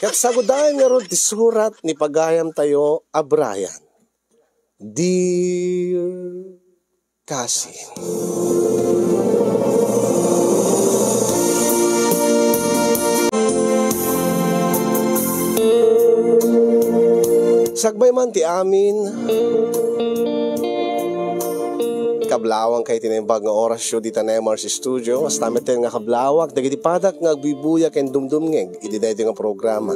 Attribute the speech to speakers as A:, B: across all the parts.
A: Kat sagudayan nga ron ti surat ni pagayam tayo a Brian. Dear Cousin. Sagbay man ti amin kablawang kay tinimbag nga orasyo dita na MRC Studio. Mas namin nga kablawak dagiti padak nga agbibuya ken dumdumngeg iti dayto nga programa.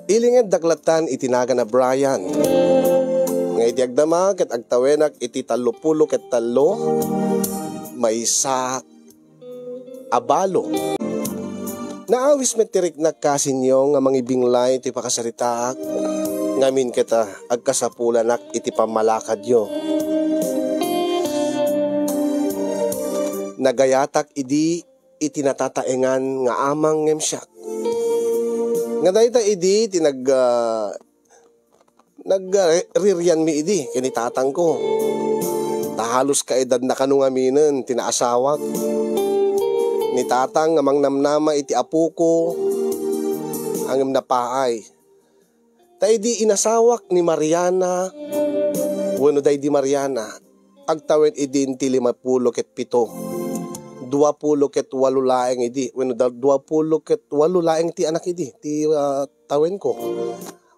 A: Ilinged daklatan itinaga na Brian. Nga iti agdama ket agtawenak iti 30 ket 3 maysa abalo. Naawis met tirik na kasinyo nga mangibinglay iti pakasaritaak ngamin kita agkasapulanak iti pamalakad yo. Nagayatak idi iti natataengan nga amang ngemsyak. Nga dayta idi iti nagriryan mi idi kinitatang ko. Tahalos ka edad na kanungaminen tinaasawak. Ni tatang nga mangnamnama iti apo ko ang napaay. Tay di inasawak ni Mariana, wano day di Mariana, agtawid idin ti 50 ket 7, 20 ket 8 laeng idi, wano 20 ket 8 laeng ti anak idi, ti tawen ko.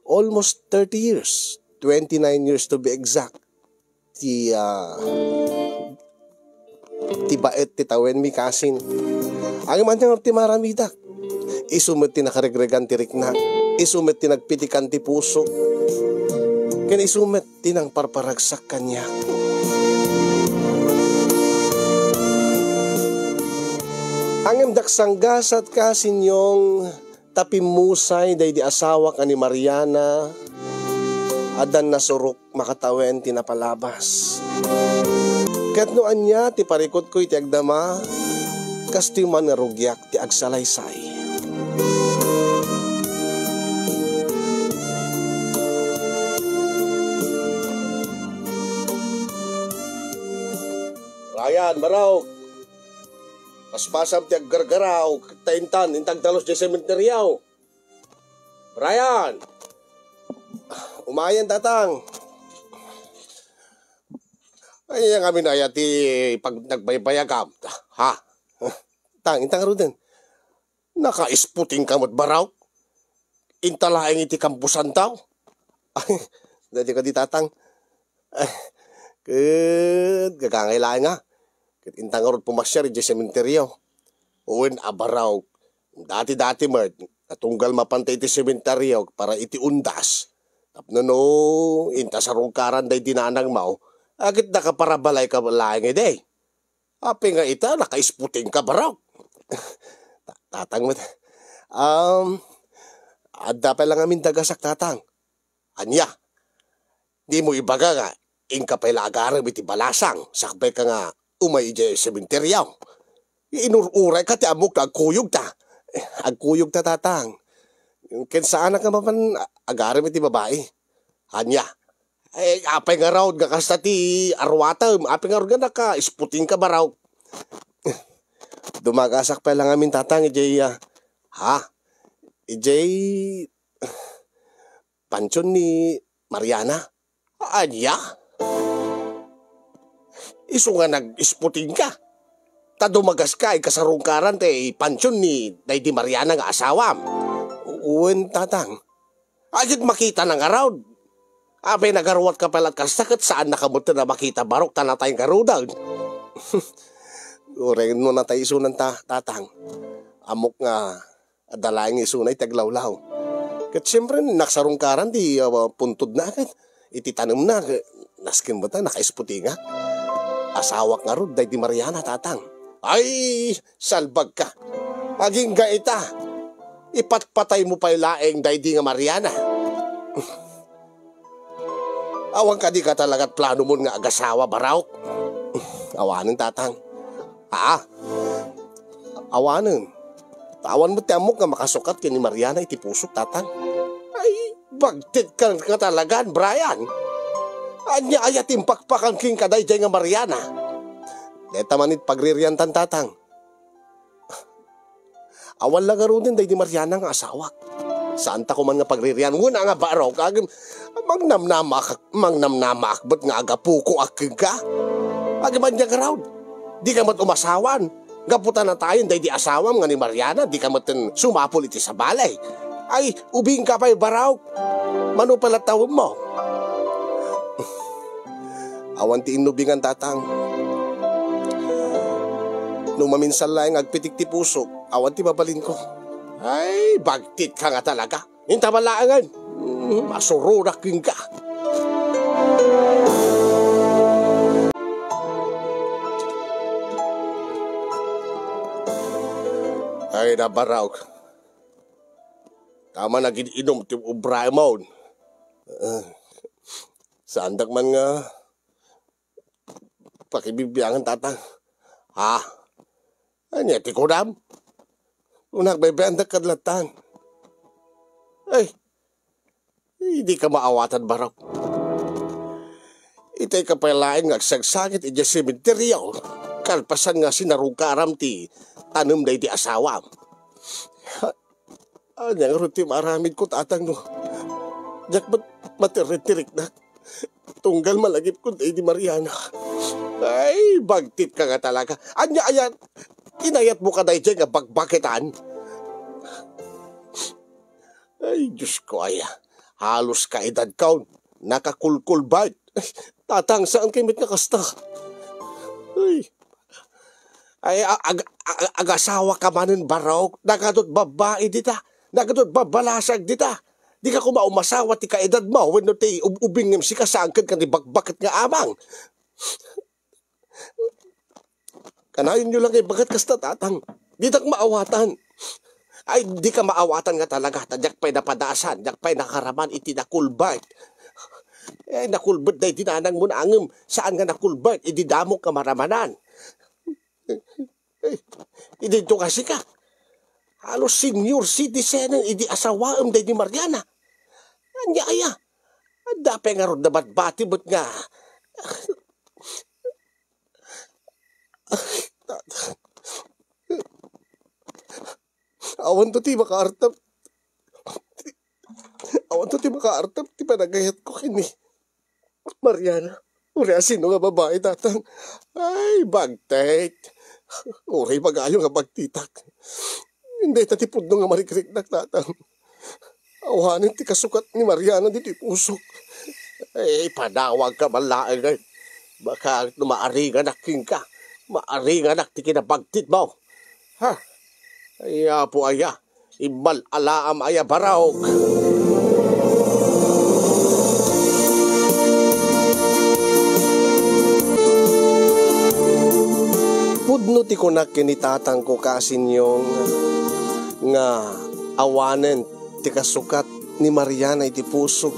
A: Almost 30 years, 29 years to be exact, ti baet ti tawen mi kasin. Ang man ti maramidak, isumit ti nakaregregan ti rikna. Isumet ti nagpitikan ti puso. Ken isumet ti nang parparagsak kanya. Angem daksanggasat ka sinyong tapimusay day di asawa ka ni Mariana. Adan nasurok makatawen ti napalabas. Ket no anya ti parikot ko iti agdama. Kas ti man nga rugyak ti agsalaysay. Ayan, maraw. Paspasam ti aggargaraw, taintan, intag talos di sementeryaw. Brian! Umayan tatang. Ay, kami na ti pag nagbaybayagam. Ha? Tang, intang aro din. Nakaisputing kamot baraw. Intalaeng iti kampusan tao. Ay, dati ka di tatang. Ay, gagangailaeng nga. Intang arot pumasyar di sementeryo. Uwin abaraw. Dati-dati mert. Natunggal mapantay iti sementeryo para iti undas. Tapno no, inta sa rungkaran day dinanang mau. Agit nakaparabalay ka laing ide. Api nga ita, nakaisputing ka baraw. Tatang mo. Adda pa lang amin dagasak tatang. Anya. Di mo ibaga nga. Ingka pa ilagaram iti balasang. Sakbay ka nga. Umay ije sementeryaw. Inururay ka ti amok na agkuyog ta. Agkuyog ta tatang. Ken saan ka mapan agaram iti babae. Anya. Apay nga raw nga kasta ti arwata. Apay nga raw nga naka isputing ka ba raw. Dumagasak pa lang amin tatang ije ha? Ije pansyon ni Mariana. Anya? Iso nga nag-isputing ka. Tadumagas ka, kasarungkaran te pansyon ni Lady Mariana nga asawam. Uwen tatang. Agad makita ng araw. Abay nagarwat ka pala kasakit saan nakamunta na makita barok tanatay garudag. Uren mo na tayo isunan tatang. Amok nga adalaing isunay taglawlaw. Kat siyempre naksarungkaran di puntod na agad. Ititanong na. Naskin mo ta, nakaisputing nga. Asawak nga ron, day di Mariana tatang. Ay, salbag ka. Aging gaita. Ipatpatay mo pa yung laeng day di nga Mariana. Awang ka di ka talaga't plano mo nga agasawa baraw. Awanin tatang. Awanin. Tawan mo tiamok nga makasukat ka ni Mariana iti pusok tatang. Ay, bagtit ka talagan, Brian. Anya ayatim pakpakan king kaday nga Mariana. Deta manit pagririantan tatang. Awan lang din day di Mariana nga asawak. Saan ta ko man nga pagririyan, wala nga baraw, kagim, mangnamnamak, ba't nga agapuko aking ka? Agiman niya garaw, di ka mat umasawan, gaputan na tayo, di asawam nga ni Mariana, di ka mat sumapol iti sa balay. Ay, ubing ka pa'y baraw, mano pala tawag mo? Awan ti inubingan tatang. Nung maminsan lang agpitik ti puso, awan ti babalin ko. Ay, bagtit ka nga talaga. Intabalaangan. Masururak yun ka. Ay, nabaraw. Tama na gininom ti ubra mo. Saan man nga pakibibiyangan tatang. Ha? Anya ti kodam? Unak bebeandak kadlatan. Ay, hindi ka maawatan baraw. Itay ka palain nga sagsagit iti sementeryo. Kalpasan nga sinarukaram ti tanam na iti asawa. Anya nga rin ti maramid ko tatang no. Diyak matiritirik na. Tunggal malagip ko di Mariana. Ay, bagtit ka nga talaga. Anya ayan. Inayat mo ka na dyan nga bagbakitan. Ay, Diyos ko aya. Halos ka edad ka. Nakakulkul ba? Tatang, saan kayo mit nakasta? Ay, agasawa ka manin baraw. Nagadot babae dita. Nagadot babalasag dita. Di ka kumaumasawa ti ka edad mo. When no ti ubing ngem si kasangkad ka ni bagbakit nga amang. Kanayon nyo lang kay bagat kasta tatang. Di tak maawatan. Ay, di ka maawatan nga talaga. Tadyak pa'y napadasan. Tadyak pa'y nakaraman iti nakulbart. Eh, nakulbart na itinanang mo na angem. Saan nga nakulbart? Ididamok ka maramanan. Idito kasi ka. Halos senior citizen idi asawaam day ni Mariana. Anya aya. Dapay nga ron na batbati ba't nga. Awan to ti makaartap. Awan to ti makaartap. Ti panagayat ko kini Mariana. Uri sino nga babae tatang. Ay, bagtet. Uri magayo nga bagtitak. Hindi tatipod nga marikrik-nak tatang. Awanin ti kasukat ni Mariana dito pusok. Ay, padawag ka malaang. Baka maaringan aking ka. Maaringan ak ti kinabagtit mo. Ha? Aya po aya. Ibal alaam aya baraog. Pudno ti kunak kinitatang ko kasinyong nga awanen ti kasukat ni Mariana iti pusok.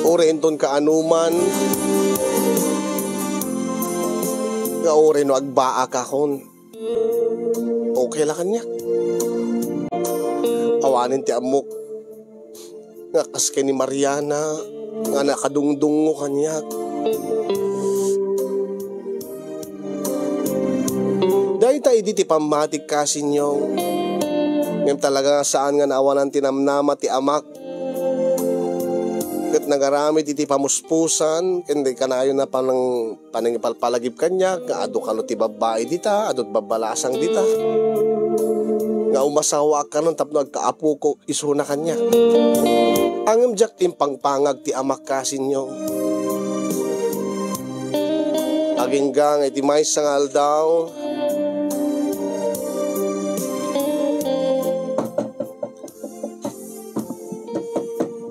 A: Orenton ka anuman. Nga oren no agbaa ka kon. Okay lang kanya. Awanin ti amok. Nga kaske ni Mariana. Nga nakadungdungo kanya. Dahil tayo di ti pamatik kasinyong. Ngayon talaga saan nga naawanan tinamnama ti amak. Kat nagaramit iti pamuspusan. Hindi ka na yun na panangipalpalagip kanya. Ado ka no ti babae dita. Adot babalasang dita. Nga umasawa ka nun tapno agkaapo ko iso na kanya. Angam jak impangpangag ti amak kasinyo. Aginggang iti may sangal daw.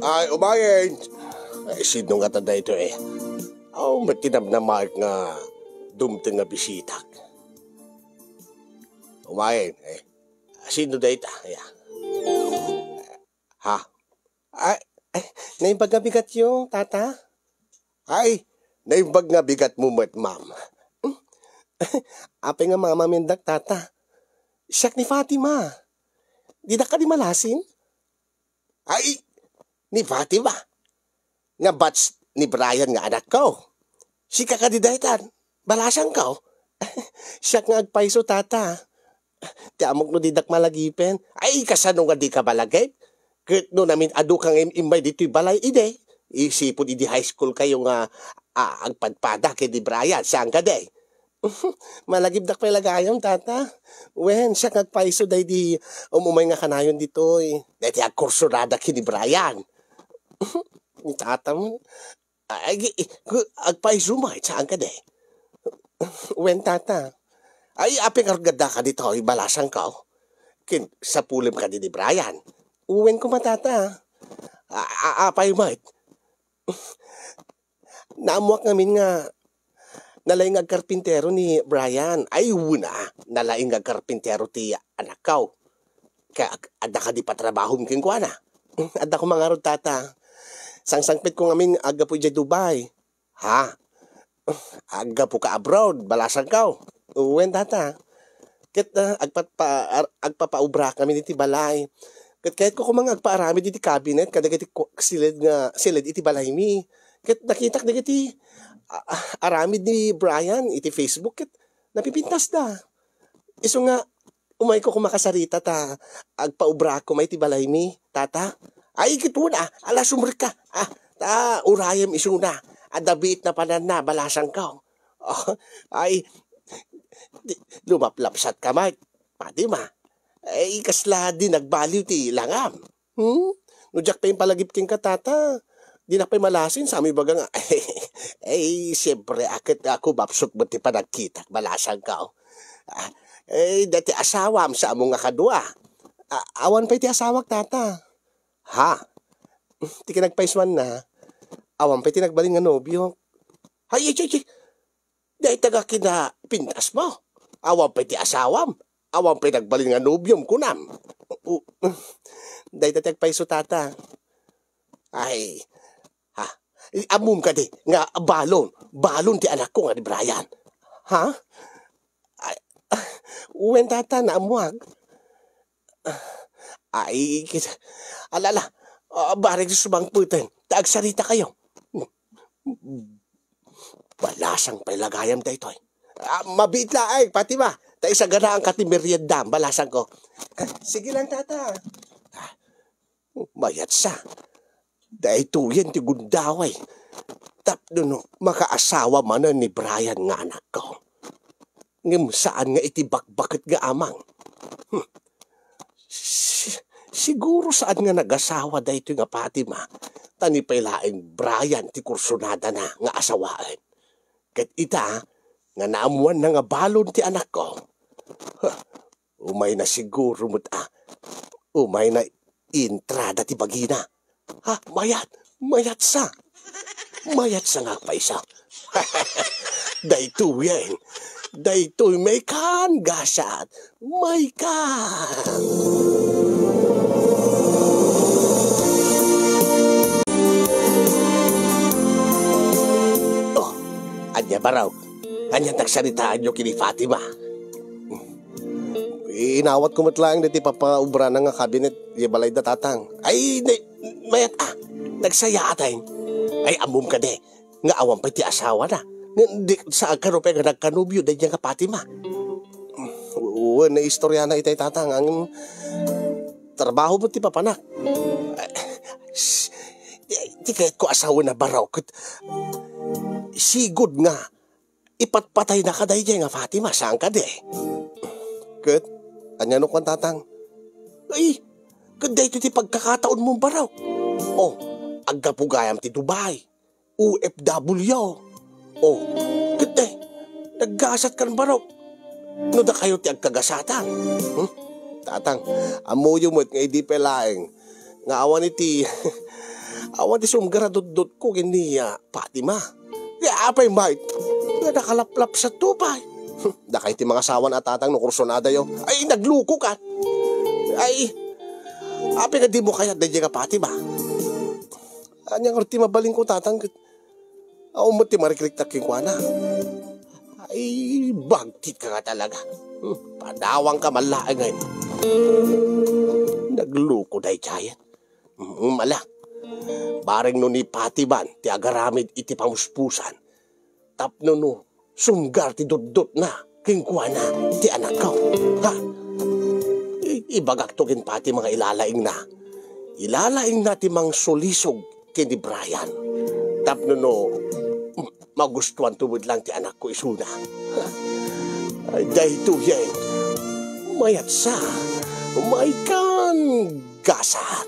A: Ay, umayin. Ay, sino nga tada ito eh. Oh, matinam na mark nga dumting nga bisitak. Umayin eh. Sino da ita? Ha? Ay, naimbag nga bigat yung tata? Ay, naimbag nga bigat mo mat, ma'am. Apay nga mama mindak tata. Siyak ni Fatima. Di na ka di malasin? Ay, ni Fatima. Nga bats ni Brian nga anak ko. Si kakadidaitan. Balasang ko. Siyak nga agpaiso tata. Ti amok no didak malagipen. Ay, kasano nga di ka balagay? Ket no namin adu kang imbay dito'y balay ide. Isipod idi high school kayo nga agpadpada kay di Brian. Saan ka day? Malagibdak pa lagayam, tata. Wen, siya kagpaiso day di umumay nga kanayon dito'y. Dati agkursurada kay di Brian. Ni tata mo. Agpaiso mo, saan ka day? Wen, tata. Ay, aping argada ka dito, ibalasan ka. Sa pulim ka di Brian. Uwen ko matata. Apay mo. Naamuak namin nga nalaing agkarpintero ni Brian. Ay, una, nalaing agkarpintero ti anak kaw. Kaya ada ka di patrabaho mking kwa na. Ada ko mga rod, tata. Sangsangpit ko ngamin aga po dyan Dubai. Ha? Aga po ka abroad, balasan kaw. Uwen, tata. Ket agpapaubra kami diti balay. Ket kahit ko kumang agpaarami diti cabinet, kadagiti silid iti balay mi. Ket nakitak dagiti aramid ni Brian iti Facebook, ket napipintas da. Iso nga umay ko kumakasarita ta agpaubra ko may iti balay mi, tata. Ay kituna, ala sumri ka. Ta urayam isuna. Adabit na panan na balasan ka. Ay lumaplapsat ka may, pati ma. Ay kasla di nagbaliw ti langam. Nujak pa yung palagip king katata. Di na pa'y malasin sa aming baga nga. Siyempre, ako bapsok mo ti pa nagkita. Malasan ka. Dati asawam sa among nga kadua. Awan pa'y ti asawak, tata. Ha? Ti kinagpaiswan na. Awan pa'y ti nagbaling nga nobyo. Ay. Dahil taga kina pintas mo. Awan pa'y ti asawam. Awan pa'y nagbaling nga nobyom kunam. Dahil tatig paiso, tata. Ay, amum ka di, nga balon ti anak ko nga di Brian. Ha? Uwen, tata, naamuag. Ay, alala, barig sumang putin, taagsarita kayo. Balasang pailagayam da ito. Mabit laay, pati ba? Tayo sa ganaang katimeryendam, balasang ko. Sige lang, tata. Mayat sa. Dahil tuyen ti gundaway. Tapno no, makaasawa man ni Brian nga anak ko. Ngam saan nga iti bakbakit nga amang. Siguro saan nga nag-asawa da ito nga pati ma. Tani pailaing Brian ti kursunada na nga asawaan. Kat ita, nga naamuan na nga balon ti anak ko. Umay na siguro mo't umay na intrada ti bagina. Mayat sa nga pa isa. Dayto yan. Dayto may kan gasat. May kan. Anya baraw. Anya tagsaritaan nyo kini Fatima. Inawat ko matlang na ti papaubra na nga kabinet. Balay da tatang. Ay, mayat nagsaya atay. Ay, amum ka de. Nga awan pa ti asawa na. Sa karupe nga nagkanubyo da niya nga Fatima. Na istorya na itay tatang. Ang trabaho mo ti papanak. Di kahit ko asawa na baraw. Sigod nga. Ipatpatay na ka da niya nga Fatima. Saan ka de? Kat, anyano kong tatang? Ay, kada ito ti pagkakataon mong baraw. Agapugayam ti Dubai. OFW. Kada, naggasat kan baraw. No da kayo ti agkagasatan. Tatang, amuyo mo't nga hindi pelaeng. Nga awan iti, awan ti sumgaradot-dot ko kiniya, Fatima. Kaya apay mait, nga nakalaplap sa tupay. Dakay ti mga sawan at tatang no kursunada yo. Ay, nagluko ka. Ay, api nga di mo kaya dadya ka pati ba? Anyang ti mabaling ko tatang. Umot ti marikliktak king kwa na. Ay, bagtit ka nga talaga. Padawang ka malaay ngayon. Nagluko dahi chayat. Mala. Baring no ni Patiban, ti agaramid iti pamuspusan. Tapno no. Sunggar ti dot-dot na, kingkuha na, ti anak ko. Ha? Ibagak to kin pati mga ilalaing na. ilalaing natin mang solisog kini Brian. Tapno no, magustuhan tubod lang ti anak ko isuna. Ay, dahito yan, mayat sa, may kan gasat.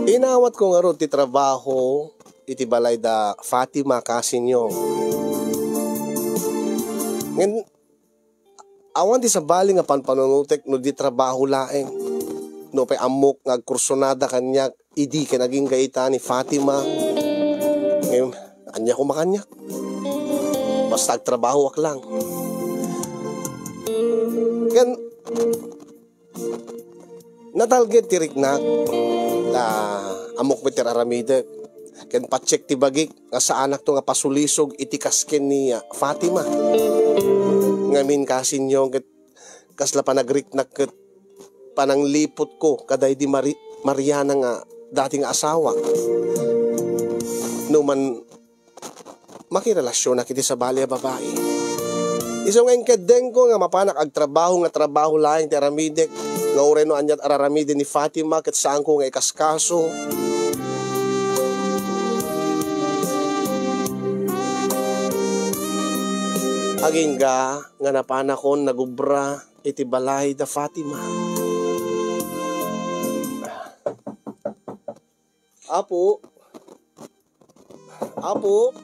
A: Inawat ko nga ron ti trabaho, iti balay da Fatima kasinyo. Ngayon, awan di sa bali nga panpanunutek no di trabaho laeng. No pay amok nga kursonada kanyak, idi ka naging gaita ni Fatima. Ngayon, anya ko makanyak. Basta agtrabaho ak lang. Kan, natalget tirik na, amok beter aramide. Ken pacheck ti bagik nga sa anak to nga pasulisog itikasken ni Fatima. Ngamin kasinyo ket kasla panagrik ket pananglipot ko kaday di Mariana nga dating asawa. No man makirelasyon na kiti sa bali a babae. Iso nga kadeng ko nga mapanak agtrabaho nga trabaho laing ti aramide nga ureno anyat araramide ni Fatima ket saan ko nga ikaskaso. Aging nga napanakon nagubra iti balay da Fatima. Apo. Apo.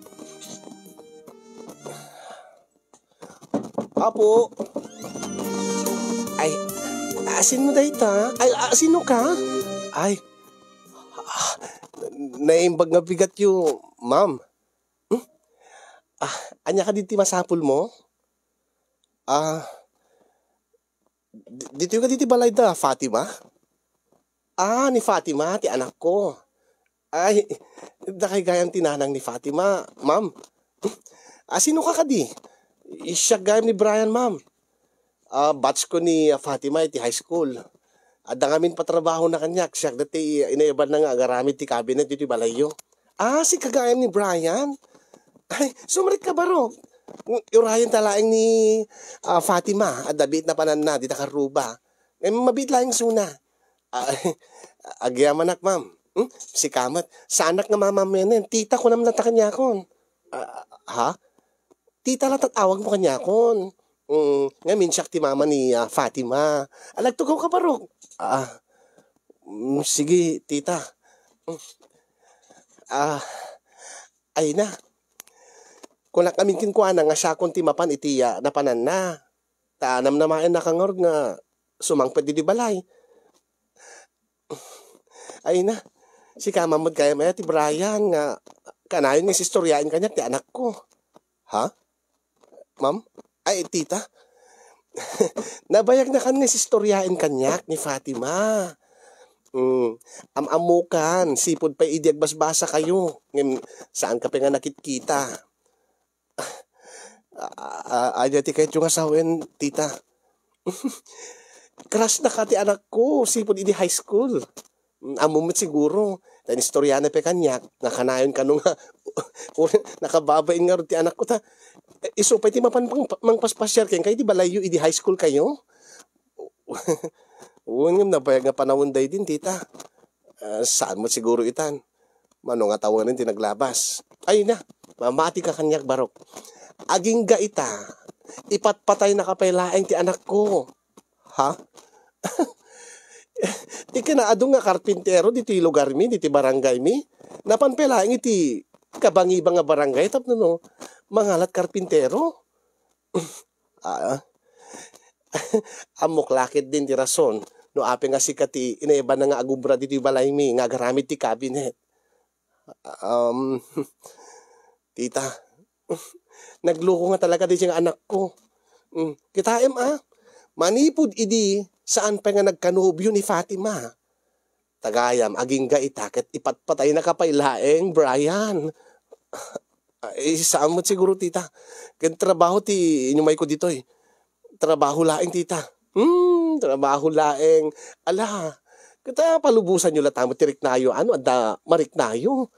A: Apo. Ay, asin mo dayta? Ay, asino ka? Ay, naimbag nga bigat yung ma'am. Anya ka diti masapul mo? Dito ka diti balay da, Fatima? Ni Fatima, ti anak ko. Ay, dakay gayang tinanang ni Fatima, ma'am. Sino ka di? Siya gayang ni Brian, ma'am. Batch ko ni Fatima iti high school. Ada ngamin patrabaho na kanyak. Siya dati inaiban na nga agaramit ti cabinet diti balayo. Si kagayang ni Brian? Ay, sumarit ka baro. Urayan talaing ni Fatima at dabit na panan na dita karuba. Mabit lang suna. Agyaman ak, ma'am. Si Kamat. Sa anak nga mamamenen. Tita ko naman nata kanyakon. Ha? Tita lang tatawag mo kanyakon. Ngamin siya ti mama ni Fatima. Alagtugaw ka baro. Sige, tita. Ay na. Kung nakamin kinkuha na nga siya kung timapan itiya na panan na. Taanam na main nakangor nga sumangpad di balay. Ay na. Si kamamod kaya maya ti Brian nga kanayon nga sistoryain kanya ti anak ko. Ha? Ma'am? Ay, tita. Nabayag na kan nga sistoryain kanyak ni Fatima. Amamukan. Sipod pa idiag basbasa kayo. Saan ka pa nga nakitkita? Adya ti kahit yung asawin, tita. Crush na ka ti anak ko. Sipod idi high school. Amumit siguro. Tan istorya na pe kanyak. Nakanayon ka nung nakababain nga ti anak ko ta. Iso pa ti mangpaspasyar kayo di balayo idi high school kayo? Uwang nabayag nga panahon day din, tita. Saan mo siguro itan? Mano nga tawanin tinaglabas. Ay na, mamati ka kanyak barok. Aging gaita, ipatpatay na kapailaeng ti anak ko. Ha? Ti kinaadong nga karpintero diti lugar mi, diti barangay mi. Napanpelaeng iti kabangibang nga barangay. Tapno no, mangalat karpintero. Amok lakit din ti rason. No ape nga sikati, inaiba na nga agubra diti balay mi, nga garamit ti cabinet. Tita, nagluko nga talaga di siyang anak ko. Kitaem manipod idi saan pa nga nagkanubyo ni Fatima. Tagayam, aging gaita, ket ipatpatay na kapailaeng Brian. Saan mo siguro, tita? Ken trabaho ti inyumay ko dito eh. Trabaho laeng, tita. Trabaho laeng. Ala, kita palubusan nyo latamo tirik nayo. Ano, ada marik nayo.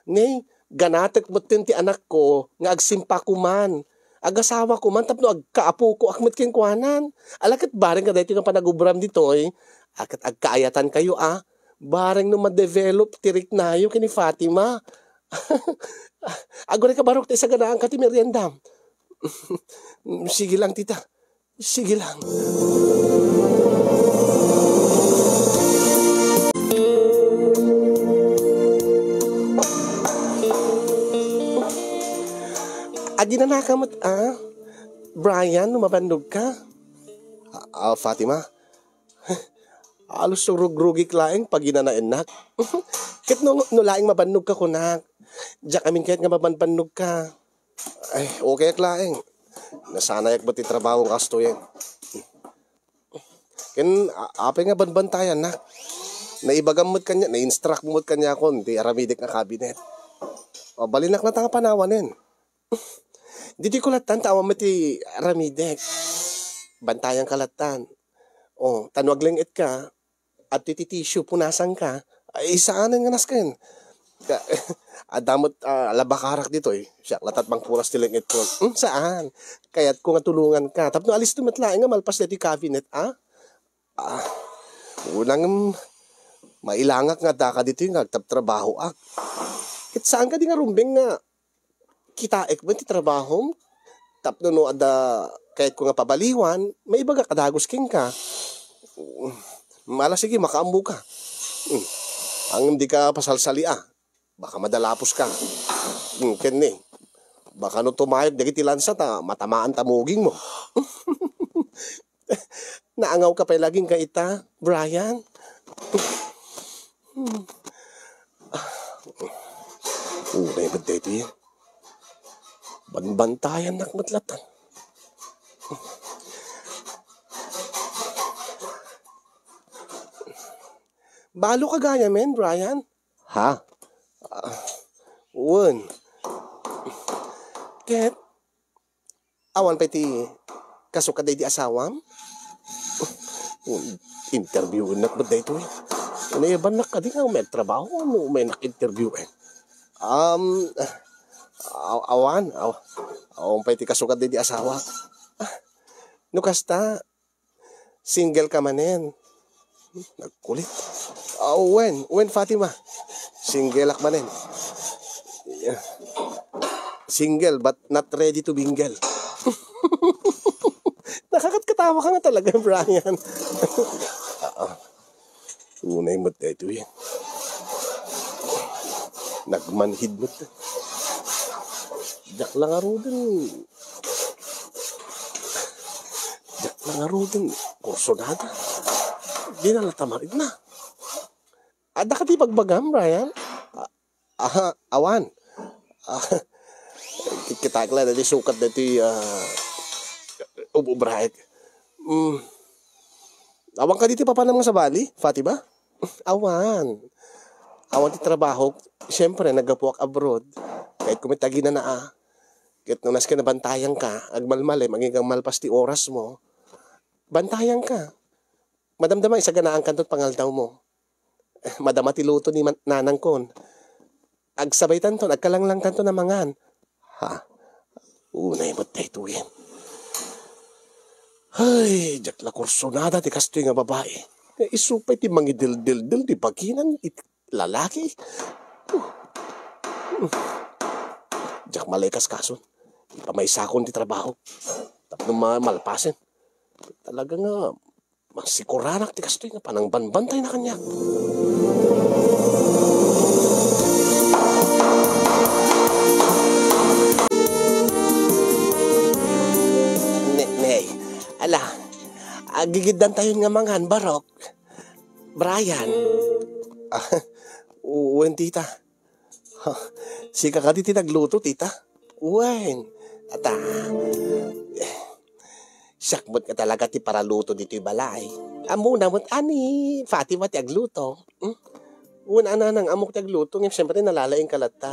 A: Ngay, ganatek mo ti anak ko, nga agsimpa kuman. Agasawa ko man tapno agkaapo ko akmet ken kuanan. Alakit bareng ka dito nga panagubram dito eh. Akat agkaayatan kayo Bareng no ma-develop tirik nayo kini Fatima. Agore ka barok tayo sa ganaan ka ti merienda. Sige lang tita. Sige lang. Adi na nakamot Brian, lumabandog ka? Fatima? Alos rugrugi klaeng pag ginanaenak. Kit no laing mabandog ka kunak. Diyak amin kahit nga mabanbanog ka. Ay, okay klaeng. Nasanay ak ti trabaho kasto yan. Ken apay nga banbantayan na. Naibagamot kanya, na-instruct mo kanya kon di aramidik nga kabinet. O balinak na tanga panawanin. Didi ko latan tawa mati aramidek. Bantayan kalatan. O tanwag lang it ka at tititisyo punasan ka. Ay isaanan nga nasken. Adamot labakarak dito eh. Siya latat bang puras tiling it ko. Saan? Kaya't ko nga tulungan ka. Tapno alis tumatlaing nga malpas dito cabinet unang mailangak nga daka dito yung nagtaptrabaho Kit saan ka di nga rumbeng nga kitaek mo ti trabaho? Tapno no kahit ko nga pabaliwan, may ibaga kadagos king ka. Mala sige makaambo ka. Ang hindi ka pasalsali baka madalapos ka. Ken baka no tumayog dagiti lansa matamaan tamuging mo. Naangaw ka pa laging kaita, Brian. Unay ba dito yan? Banbantayan nakmatlatan. Balo ka gaya men, Brian? Ha? Wan. Ket, awan pa iti kasuka day di asawam? Interview nak ba day ito eh? Unayaban na ka di nga may trabaho, may nak-interview awan pa iti kasuka day di asawa. No kasta, single ka manen. Nagkulit. When Fatima? Single ak manen. Single but not ready to mingle. Nakakatkatawa ka nga talaga, Brian. Unay mo ito yan. Nagmanhid mo ito. Diyak lang arudin. Kursonada. Di na latamarin na. Ada ka di pagbagam, Brian? Awan. Kita kala na di sukat na di ububrahit. Awan ka dito papanamang sa Bali, Fatima? Awan ti trabaho. Siyempre, nagapuak abroad. Kahit kumitagi na kahit nung nas ka na bantayan ka, agmalmale, magigang malpas ti oras mo, bantayan ka. Madamdama, isa ganaan kantot pangaldaw mo. Madama ti luto ni nanang kon. Agsabay tanto, agkalanglang tanto na mangan. Unay mo tayo yan. Ay, jak la kursonada ti kastoy nga babae. Isupay ti mangidil-dil-dil ti baginan iti lalaki. Jak malekas kason. Ipamaysa kon ti trabaho. Tapno malpasen. Talaga nga masikuranak ti kastoy nga panang banbantay na kanya. Ala, gigidan tayo nga mangan, Barok. Brian. Uwen, tita. Sika ka di tinagluto, tita. Uwen. Ata, sakmot ka talaga ti paraluto dito yung balay. Amuna mo't ani, Fatima ti agluto. Una nang amok ti agluto, ngayon siyempre nalalaing kalata.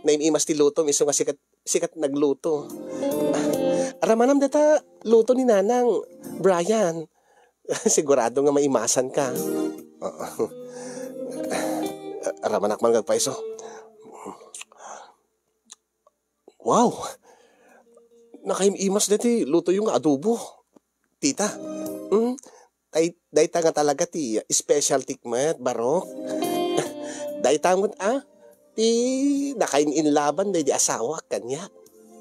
A: Naimimas ti luto, miso nga sikat nagluto. Ramanam data luto ni nanang, Brian. Sigurado nga maimasan ka. Ramanak man gagpaiso. Wow! Nakaimimas dati, luto yung adobo. Tita, day nga talaga ti special tikmet, barok. Day tangot ti nakain laban day di asawa kanya.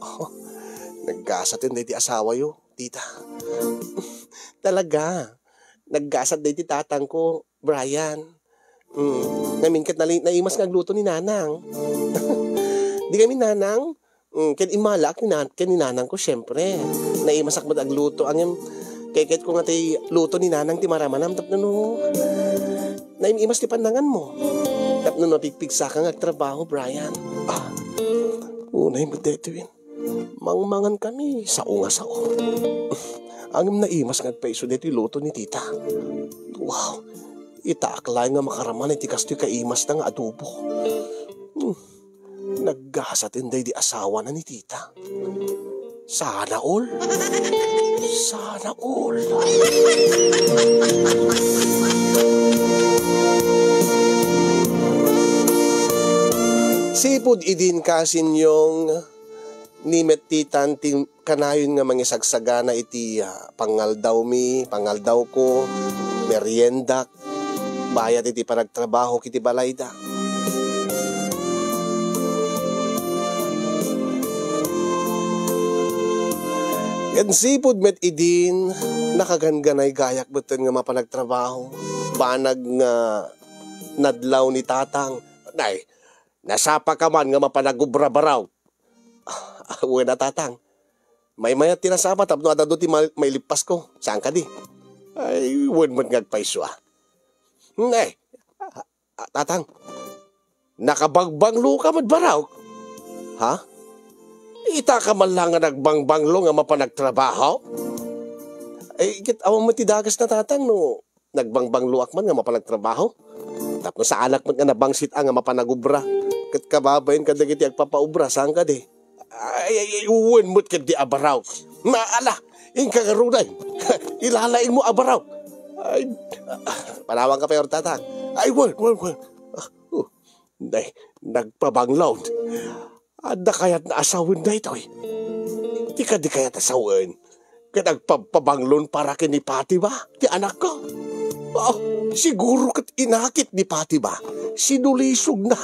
A: Oh, naggasatin day di asawa yo, tita. Talaga, naggasat day ti tatang ko, Brian. Naminkat naimas nga agluto ni nanang. Di kami nanang, ken imala ken ni nanang ko syempre. Naimasak mo agluto ang yung keket ko nga ti luto ni nanang ti maramanam tapno no. Naimimas ti pandangan mo. Tapno no pigpigsa ka nga trabaho, Brian. Unay mo detuin. Mangmangan kami sa unga sao. Ang naimas nga paiso dito luto ni tita. Wow. Itaaklay nga makaraman iti kastoy kaimas na nga adobo. Naggasatin day di asawa na ni tita. Sana all. Sana all. Sipod idin kasin yung nimet titan ting kanayon nga mangisagsagana iti pangaldaw ko, merienda, bayad iti panagtrabaho kiti balayda. Yan sipod met idin, nakaganganay gayak beton nga mapanagtrabaho. Banag nga nadlaw ni tatang. Nay, nasapa ka man nga mapanagubra-baraw. Uwe na tatang. May mayat tinasapa tapno at ti may lipas ko. Saan ka di? Ay, uwan mo't ngagpaiso Nay, tatang. Nakabagbanglo ka madbaraw? Ha? Ita ka man lang nga nagbangbanglo nga mapanagtrabaho? Ay, awang mo ti dagas na tatang no. Nagbangbangluak man nga mapanagtrabaho? Tapno sa anak man nga nabangsit nga mapanagubra. Kat kababayin ka dagiti agpapaubra, saan ka di? Ay, uwan mo't ka di abaraw. Maala, yung kagarunay. Ilalaing mo abaraw. Ay, panawang ka pa yung tatang. Ay, wan. Nay, nagpabanglaw. Ada kaya't na asawin na ito eh. Di ka di kaya't asawin. Kaya nagpabanglon para kini Pati ba? Di anak ko. Siguro kat inakit ni Pati ba? Sinulisog na.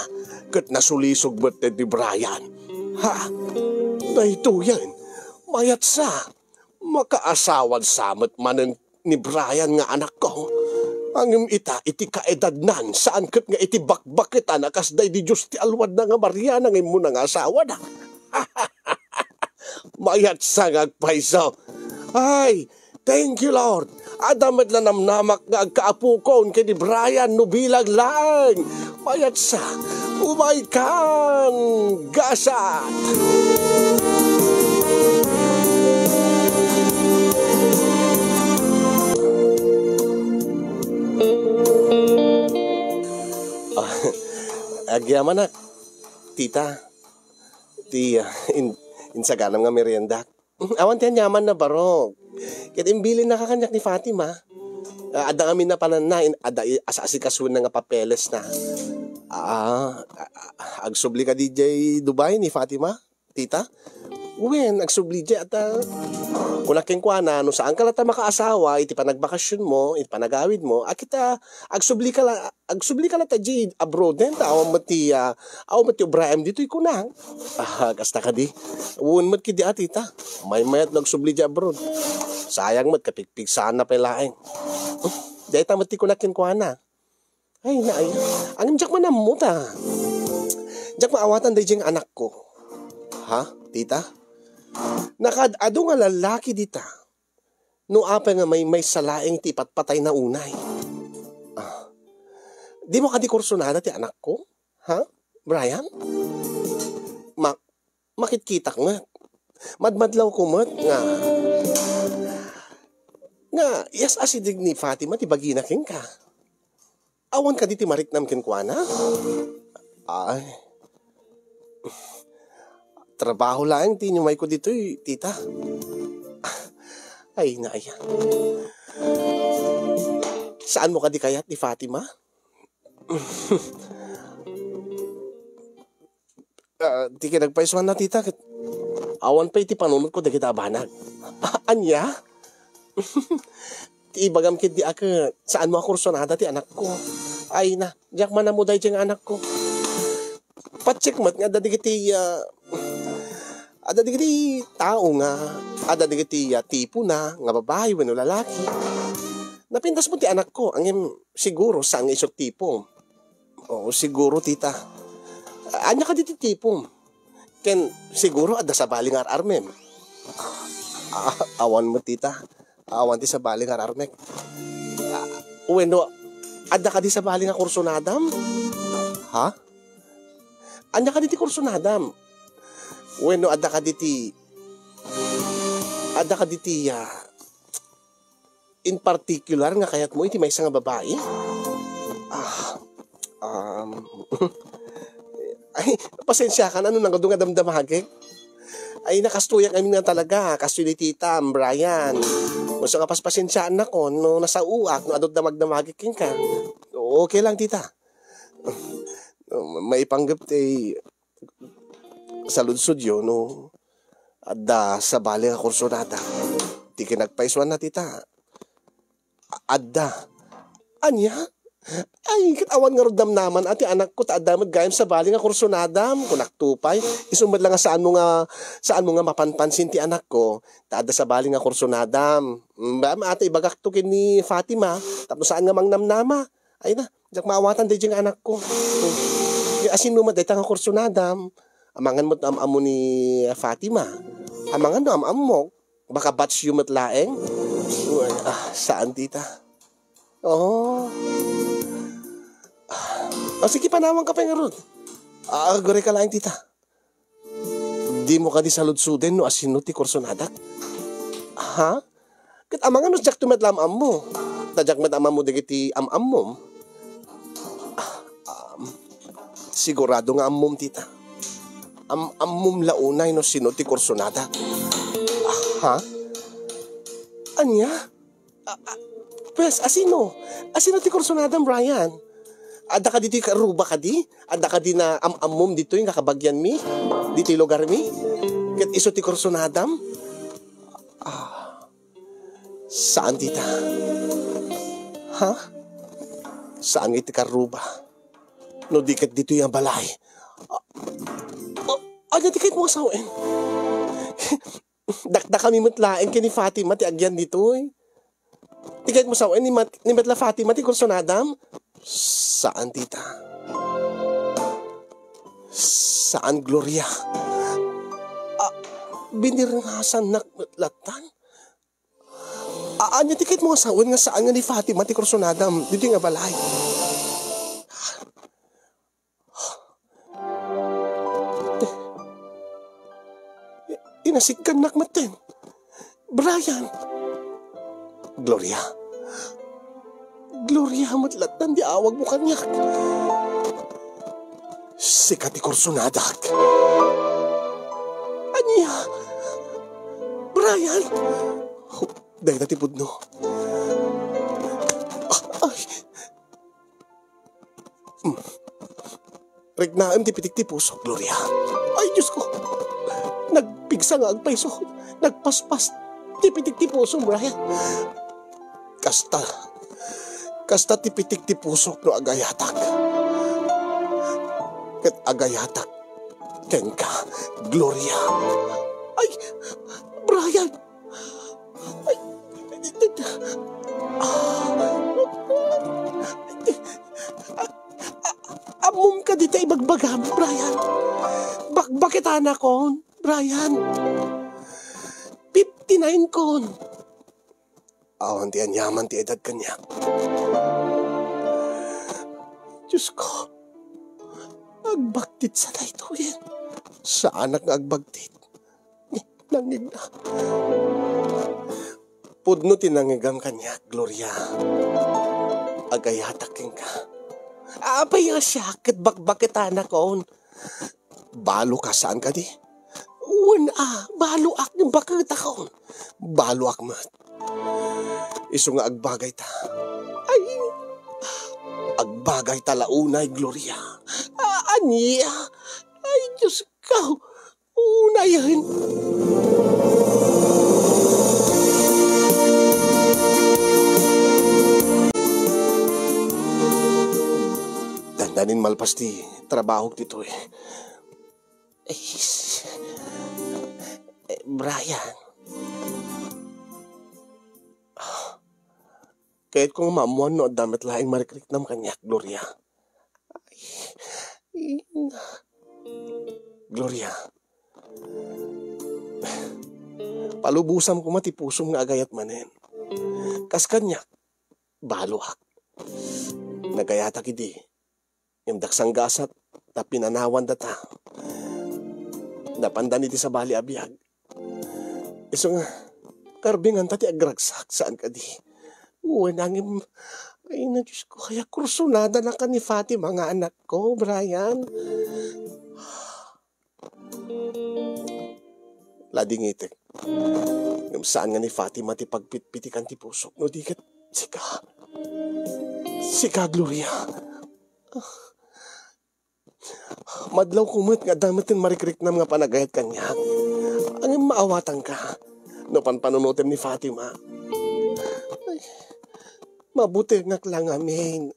A: Kat nasulisog ba't ni Brian? Ha? Na ito yan. Mayat sa. Makaasawan samat manen ni Brian nga anak ko. Ang iti kaedadnan saan kat nga iti bakbakit anakas day di Diyos ti alwad na nga Mariana nga mo na nga asawa na. Mayat sa ngagpaiso. Ay, thank you Lord. Adamat na namnamak nga agkaapukon kay ni Brian no bilag lang. Mayat sa umaykan gasat. Agyaman na, tita. Insaganam nga merienda. Awan tiyan yaman na barok. Kaya imbilin na kakanyak ni Fatima. Ada amin na pananain, ada asasikasun na nga papeles na. Agsubli ka DJ Dubai ni Fatima, tita? Uwen, agsubli dyan at unaking kwa na, no saan ka lata makaasawa, iti panagbakasyon mo, iti panagawid mo, kita agsubli ka lata di abroad din, awam mati Ibrahim dito ikunang. Kasta ka di, uwan mat ki di tita, may mayat nagsubli di abroad. Sayang mat kapigpig sana pelaeng. Dahil tamati ko nakin kwa na. Ay, naay, ang jak manamuta. Jak maawatan dahil yung anak ko. Ha, tita? Nakadado nga lalaki dita. No apa nga may salaing ti patpatay na unay. Di mo kadi kursunada ti anak ko? Ha? Brian? Makitkita nga. Madmadlaw ko mat nga yes asidig ni Fatima ti bagina king ka. Awan ka di ti mariknam kin kwa na? Ay. Trabaho lang, tinyumay ko dito tita. Ay, naaya. Saan mo ka di kayat ni Fatima? Di ka nagpaisuan na tita. Awan pa iti panunod ko dagiti abanag. Anya? Ti ibagam kit di ako, saan mo ako kursunada ti anak ko? Ay na, diyak man mo dahi ang anak ko. Patsik mat nga dadigiti tao nga, dadigiti tipo na nga babae wano lalaki. Napintas mo ti anak ko, ang siguro saan nga isot tipo. Oo, siguro tita. Anya ka diti tipo. Ken siguro adda sa baling armem. Awan mo tita. Awan ti sa baling armek. Bueno, adda ka di sa baling kursunadam? Ha? Anya ka diti kursunadam? Bueno, adda ka diti in particular nga kayat mo iti may isang babae? Ay, pasensya ka na, ano nang nga damdamagig? Ay, nakastuyak kami na talaga, kasto ni tita, Brian. Gusto nga paspasensyaan ako, no, nasa uak, no, adot damagdamagig ka. Okay lang, tita. Maipanggap sa lunsod yun, no, adda sa bali nga kursunada. Di kinagpaiswan na, tita. Adda. Anya? Ay, katawan nga rodam naman ati anak ko taadamad gayam sa bali nga kursunadam kunak tupay isumad lang nga saan mo nga mapanpansin ti anak ko taada sa bali nga kursunadam ate ibagak to kin ni Fatima tapos saan nga mangnamnama ay na jak maawatan di nga anak ko asin mo madeta nga kursunadam amangan mo amo ni Fatima amangan no am mo baka batch yung matlaeng saan tita sige, panawang ka pa nga ron. Gore ka lang, tita. Di mo ka di saludsuden no asino ti kursunadak. Ha? Kat amang ano jak tumatlam am mo. Tadyak matamam mo digiti am mo. Sigurado nga ammom, tita. Ammom launay no sino ti kursunada. Ha? Anya? Pues, asino? Asino ti kursunada, Brian? Ada ka dito karuba ka di? Ada ka di na amom dito yung kakabagyan mi? Dito yung lugar mi? Kat iso ti kursunadam? Saan tita? Ha? Saan iti karuba? No di kat dito yung balay? Ano di kahit mo asawin? Dakda kami matlaeng kini Fatima ti agyan dito eh. Di kahit mo asawin ni matla Fatima ti kursunadam? Saan tita? Saan Gloria? Binirngasan na latan? Anya tikit mo asawan nga saan nga ni Fatima ti kursunadam dito nga balay? Inasikkan nakmaten. Brian. Gloria matlatan di awag mo kanyak. Sikat ti kursunadak. Anya? Brian? Dahil na ti pudno. Ay. Regnaan ti pitik ti puso, Gloria. Ay, Diyos ko. Nagpigsa nga agpaiso. Nagpaspas ti pitik ti puso, Brian. Kasta tipitik ti pusok no agayatak. Ket agayatak ken ka, Gloria. Ay, Brian. Ay, amom ka dito ibagbagam, Brian. Bakit anak kon, Brian? 59 kon. Awan ti anyaman ti edad kanya. Diyos ko, agbagtit sa daytoyen. Sa anak nga agbagtit. Nangig na. Pudno tinangigam kanya, Gloria. Agayataking ka. Abay siya, bakit anak kon. Balo ka saan ka di? Balo ak ng bakit akon. Balo ak mat. Iso nga agbagay ta. Ay, agbagay ta launay, Gloria. Anya? Ay, Diyos ko. na yun. Dandanin malpasti, trabaho dito eh. Brian. Kahit kung mamuan no, damit laing marikrik nam kanya, Gloria. Gloria. Palubusan ko matipusong nga agayat manen. Kas kanya, baluak. Nagayata kidi. Yung daksang gasat, na pinanawan data. Napandan iti sa bali abiyag. Iso nga, karbingan tati agragsak saan ka di. Uwan nangim, ay na Diyos ko, kaya kursunada na ka ni Fatima mga anak ko, Brian. Lading itik. Yung saan nga ni Fatima ti pagpitpitikan ti pusok, no di kat, sika, Gloria. Madlaw kumot nga damatin marikrik na mga panagayat kanya. Ang maawatan ka, no panpanunutin ni Fatima. Ay, mabuti nga lang amin.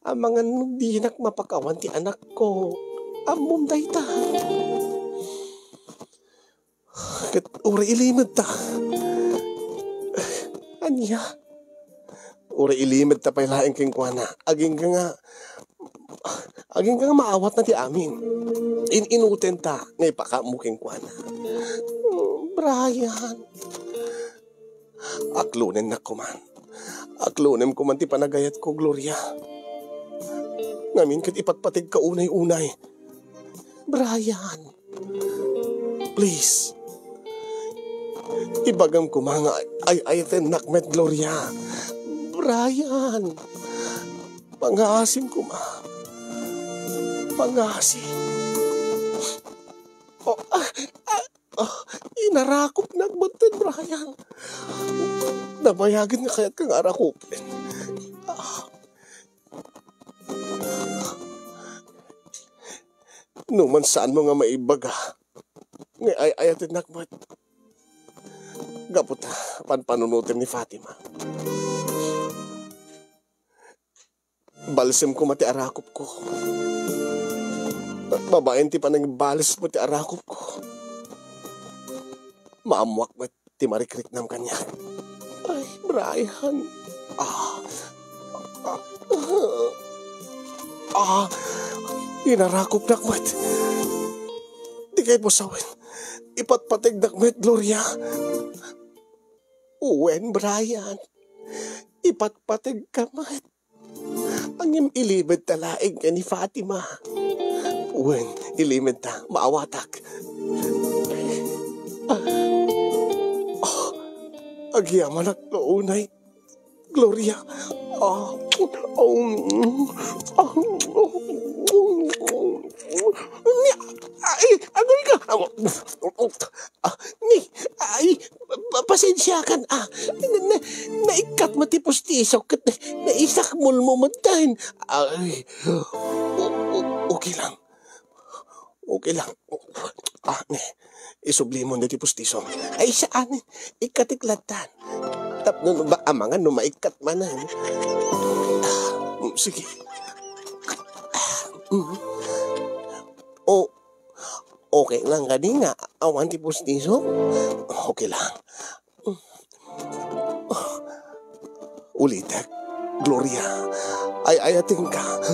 A: Ang mga dinak mapakawan ti anak ko. Amom day ta. Kat uri ilimad ta. Anya? Uri ilimad ta pa'y laing king kwa na. Aging ka nga maawat na ti amin. Inuten ta. Ngay pakamuking kwa na. Brian. Aklunen na kuman. Aklunem kuman ti panagayat ko, Gloria. Ngamin kat ipatpatig ka unay-unay. Brian. Please. Ibagam ko mga ay nakmet, Gloria. Brian. Pangasim ko ma. Pangasim. Inarakop nagbutin, Brian. Nabayagin nga kaya't kang arakopin. Numan saan mo nga maibaga. Ngay ayatin nakmat. Gaputa, panpanunutin ni Fatima. Balsim ko mati arakop ko. Babaen ti panang balis mo ti arakop ko. Maamuak mo ti marikrik nam kanya. Ay, Brian. Inarakop nakmat. Di kayo po sawin. Ipatpatig nakmat, Gloria. Uwen, Brian. Ipatpatig kamat. Ang ilibad talaing ka ni Fatima. Uwen, ilimid ta. Maawatak. Agyaman ak noonay, Gloria. Ay, agoy ka. Pasensyakan. Naikat matipos tisok. Naisak mo matahin. Ay, okay lang. Okay lang. Isubli mo na ti pustiso. Ay, saan? Ikatiklatan. Tapno ba amangan no maikat manan. Sige. Okay lang kani nga. Awan ti pustiso. Okay lang. Ulitek, Gloria. Ay, ayating ka.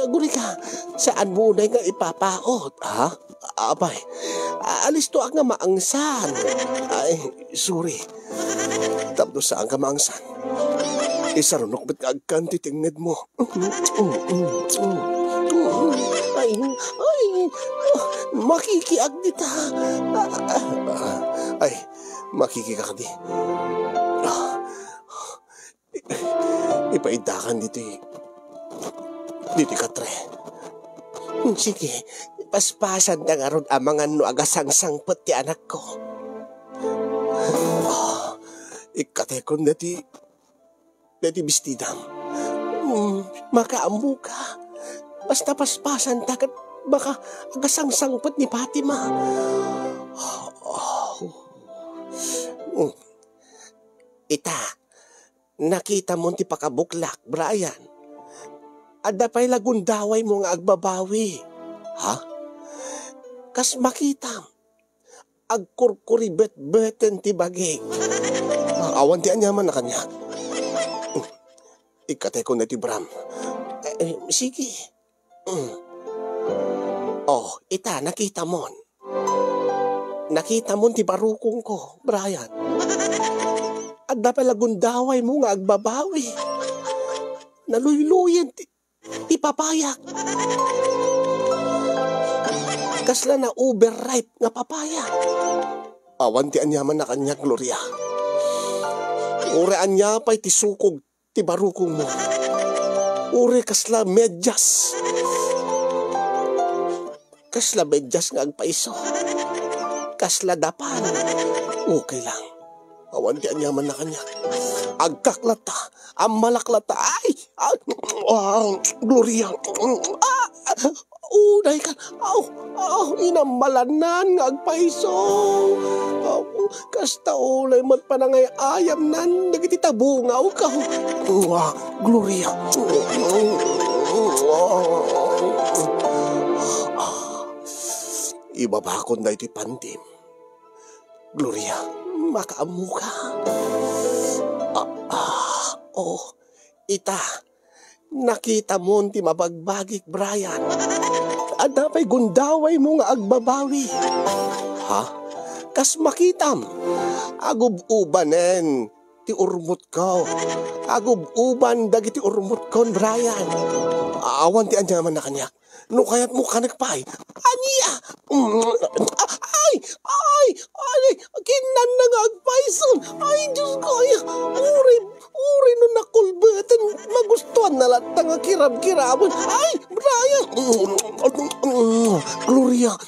A: Guri ka, saan mo na nga ipapaot, ha? Abay, alis to ang nga maangsan. Ay, sorry. Tapos saan ka maangsan? Isarunok ba't kaagkan titingid mo? Ay, makikiag dita. Ay, makikikak di. Ipaidakan dito Dito katre. Sige, paspasan na nga ron amangan no agasangsang pati anak ko. Ikatekon dati bestidam. Makaambo ka. Basta paspasan takat baka agasangsangpat ni Fatima. Ita, nakita mo ti pakabuklak, Brian. Adda pa'y lagundaway mo nga agbabawi. Ha? Kas makita, agkurkuri bet-beten ti bagay. Awan ti anyaman na kanya. Ikatay ko na ti Bram. Sige. Oh, ita, nakita mo. Nakita mo ti barukong ko, Brian. Adda pa'y lagundaway mo nga agbabawi. Naluyluyan ti papayak. Kasla na overripe nga papayak. Awan ti anyaman na kanya, Gloria. Ure anya pa'y ti sukog ti barukong mo. Ure kasla medyas. Kasla medyas nga agpaiso. Kasla dapan. Okay lang. Awan ti anyaman na kanya. Agkaklata. Amalaklata. Ay! Gloria. Unay ka. Inamalanan nga agpaiso. Kasta ulay mat panangay ayam nan. Nagiti tabungaw ka. Gloria. Ibabakon na iti pantim. Gloria, makaamu ka. Ita, nakita mo ti mabagbagik, Brian. Ada pa'y gundaway mo nga agbabawi. Ha? Kas makitam. Agub-ubanen ti urmot ko. Agub-uban dagiti urmot kon, Brian. Awan ti anyaman na kanyak. No kayat mo kanagpay. Aniya! Ay! Kinan na nga agpayson. Ay, Diyos ko, ay! Uri no nakulbetan. Magustuhan na lahat nga kiram-kiraman. Ay, Brian! Gloria!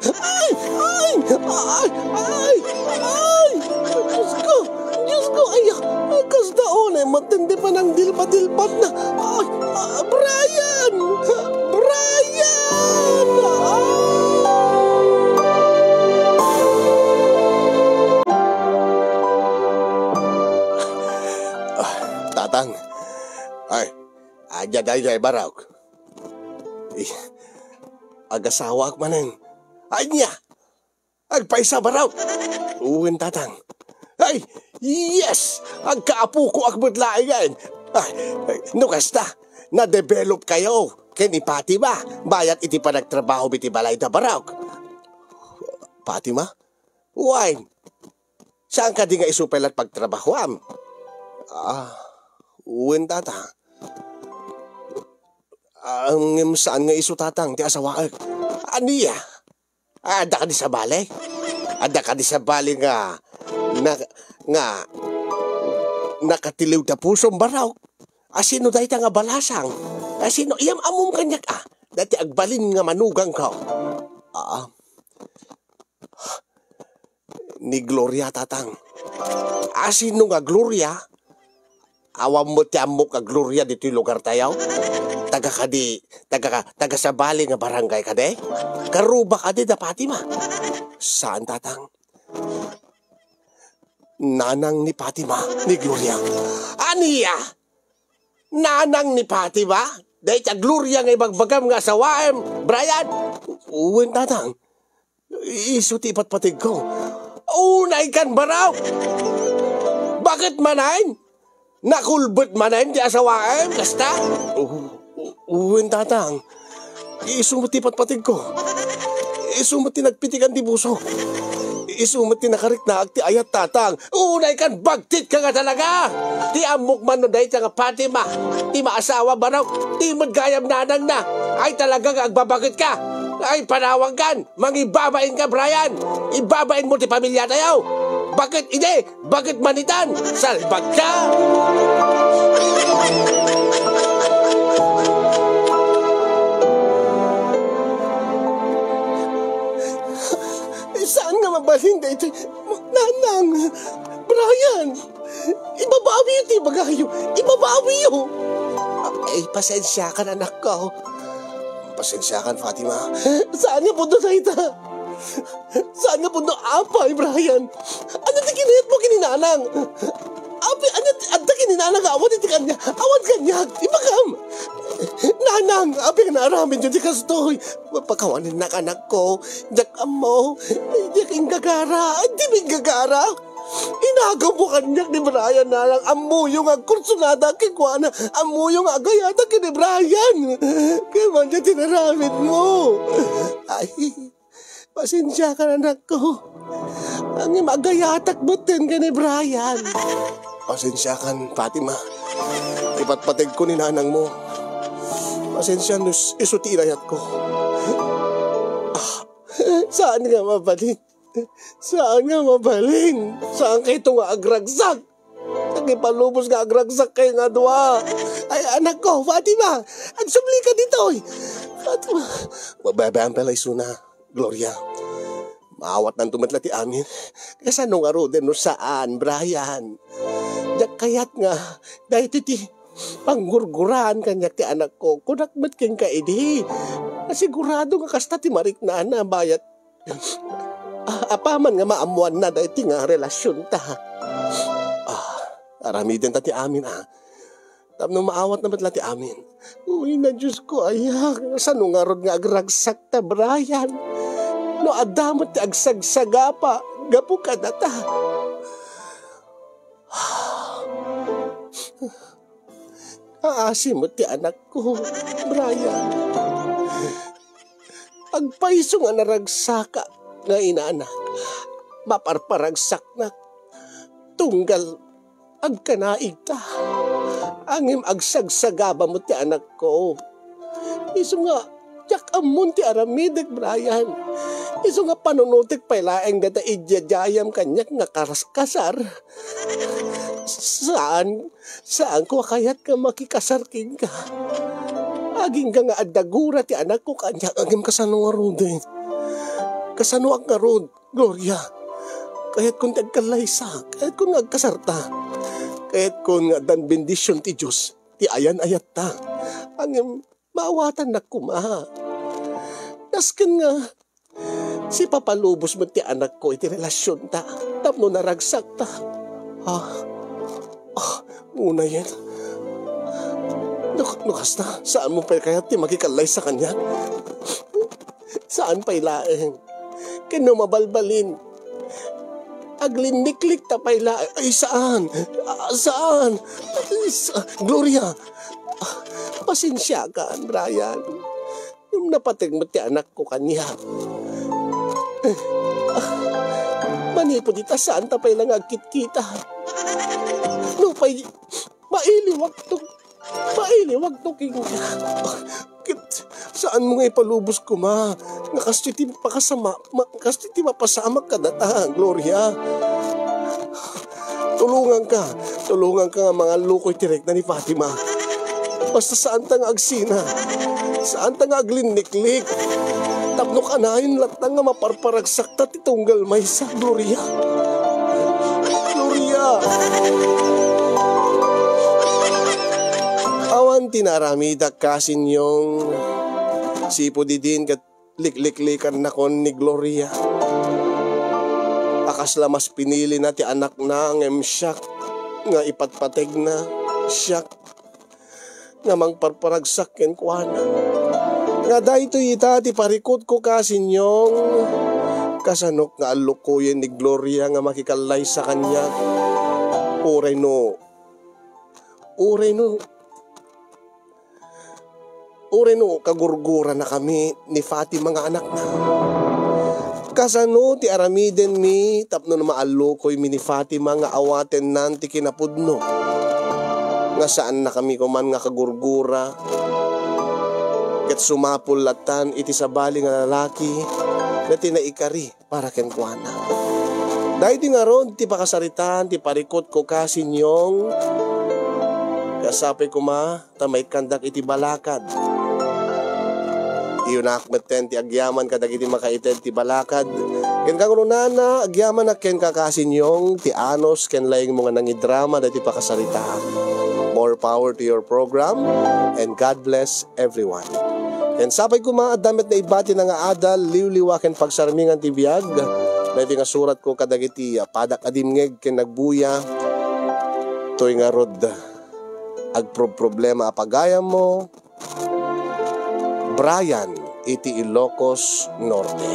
A: Ay! Diyos ko, ay! Kasdaon ay matindi pa ng dilpa-dilpat na. Ay! Brian! Tatang, ay, ajay barak. Agasawa ak manen. Ay niya, agpaisa barak. Uwin tatang. Ay, yes, agkaapu ko akbutlayan. Ay, no kasta, na-develop kayo. Kani Fatima, bayat iti pa nagtrabaho biti balay da barak. Fatima? Why? Saan ka di nga isupel at pagtrabahoam? Uwin tata. Saan nga isu tatang ti asawaak? Aniya? Ada ka di sa balay? Ada ka di sa balay nga nakatiliw da pusong baraw. Asino dahi ta nga balasang? Asino iyam amom kanyak dati agbalin nga manugang ka. Ni Gloria tatang. Asino nga Gloria? Awam mo ti amok ka Gloria dito lugar tayo? Taga sa bali nga barangay ka de? Karuba ka de da Fatima? Saan tatang? Nanang ni Fatima, ni Gloria. Aniya? Nanang ni Fatima? Dahil sa Gloria nga ibagbagam nga asawaem, Brian? Uwin tatang. Isuti patpatig ko. Unay kan baraw? Bakit manayin? Nakulbot manayin di asawaem, kasta? Uwin tatang. Isumuti patpatig ko. Isumuti nagpitikan di buso. Isumati nakarik na agti ayat tatang. Unay kan bagtit ka nga talaga. Ti amok man no dahi nga Fatima. Ti maasawa baraw. Ti magayam nanang na. Ay talaga nga agbabagit ka. Ay panawang kan. Mangibabain ka, Brian. Ibabain mo ti pamilya tayo. Bakit hindi? Bakit manitan? Salbag ka! Saan nga mabalhin dito? Nanang! Brian! Pasensya ka na, anak ko. Pasensya ka, Fatima. Saan nga po doon, Aita? Saan nga po doon, apay, Brian? Ano ti kinayat mo kininanang? Api, ano ti kininanang awan ti kanya? Awan kanya, ibagam. Nanang, api nga naaramin yun ti kastoy. Pagkawanin na anak ko, dak mo, dak yung gagara, di may gagara. Inagaw mo kanyak ni Brian na lang amuyo nga kursunada kikwana, amuyo nga agayata ki ni Brian. Kaya man niya tinaramit mo. Ay, pasensya ka na, anak ko. Ang magayatak mo din ka ni Brian. Pasensya ka, Fatima. Ipatpatid ko ni nanang mo. Pasensya, isutirayat ko. Saan nga mabalin? Saan nga mabalin? Saan kayo ito nga agragsak? Nagipalubos nga agragsak kayo nga dua. Ay, anak ko, Fatima, ang sumli ka dito. Fatima, mababayaan pala isuna, Gloria. Maawat nang tumatlati amin. Kasi anong aro din no saan, Brian? Diyak kayat nga, dahil iti panggurguran kanyak ti anak ko. Kunakmat keng kaidi. Nasigurado nga kasta ti marik na bayat. Apaman nga maamuan na dahil ti nga relasyon ta. Aramidin ta ti amin Tapno maawat naman ti amin. Uy na Diyos ko ayak. Sano nga rod nga agragsak ta, Brian? No adamot ti agsagsaga pa. Gapu ka na ta. Aasim mo ti anak ko, Brian. Agpaiso nga naragsaka nga inaanak. Maparparagsak na. Tunggal agkanaig ta. Angim agsagsagaba mo ti anak ko. Iso nga, tiyak amon ti aramidek, Brian. Iso nga panunutik pailaeng gata idyadayam kanyak nga kasar. Saan ko kayat ka makikasarkin ka? Aging ka nga adagura ti anak ko kanyak agim kasano nga rod eh. Kasano ang nga rod, Gloria. Kaya't kung tagkalaysa, kaya't kung agkasarta. Kaya't kung nga dan bendisyon ti Diyos, ti ayan-ayat ta. Angim maawatan na kuma. Nasken nga, si papalubos mo ti anak ko iti relasyon ta. Tapno naragsak ta. Una yan. Nukas na, saan mo pa kaya ti makikalay sa kanya? Saan pa ilaeng? Kinumabalbalin. Agliniklik ta pa ilaeng. Ay, saan? Saan? Gloria, pasensya ka, Brian. Yung napatig mo ti anak ko kanya. Manipo dita saan ta pa ilang agkit-kita. No, mailiwag to king. Saan mo nga ipalubos ko, ma? Nakastiti mapasama ka data, Gloria. Tulungan ka nga mga lukoy tirek na ni Fatima. Basta saan ta nga agsina, saan ta nga agliniklik. Tapno ka na yun lahat nga maparparagsak ta titunggal may sa Gloria. Awan tinaramida kasin yung sipo didin kat likliklikan na kon ni Gloria. Akas lamas pinili na ti anak na ng emsyak nga ipatpateg na siyak nga mangparparagsak ken kuana. Nga dahito ita ti parikot ko kasin yung kasanok nga alukuyen ni Gloria nga makikalay sa kanya. Uray no, kagurgura na kami ni Fatima nga anak na. Kasano ti aramiden mi, tapno na maalukoy mi ni Fatima nga awaten nanti kinapudno. Nga saan na kami kuman nga kagurgura. Ket sumapulatan iti sabali nga lalaki na tinaikari para kenkwana. Dahil di nga ron, ti pakasaritan, ti parikot ko kasin yung kasapay ko tamay kandak iti balakad. Iyon akmeten ti agyaman kadag iti makaited ti balakad. Ken kang runana, agyaman na ken kakasin yung ti anos ken laying mga nangidrama dati pakasaritaan. More power to your program, and God bless everyone. And sabay ko mga damit na ibati na nga adal, liwliwaken pagsarmingan ti biyag, may nga surat ko kadagiti padak adimngeg ken nagbuya, toy nga rod, problema apagayam mo, Brian, iti Ilocos Norte.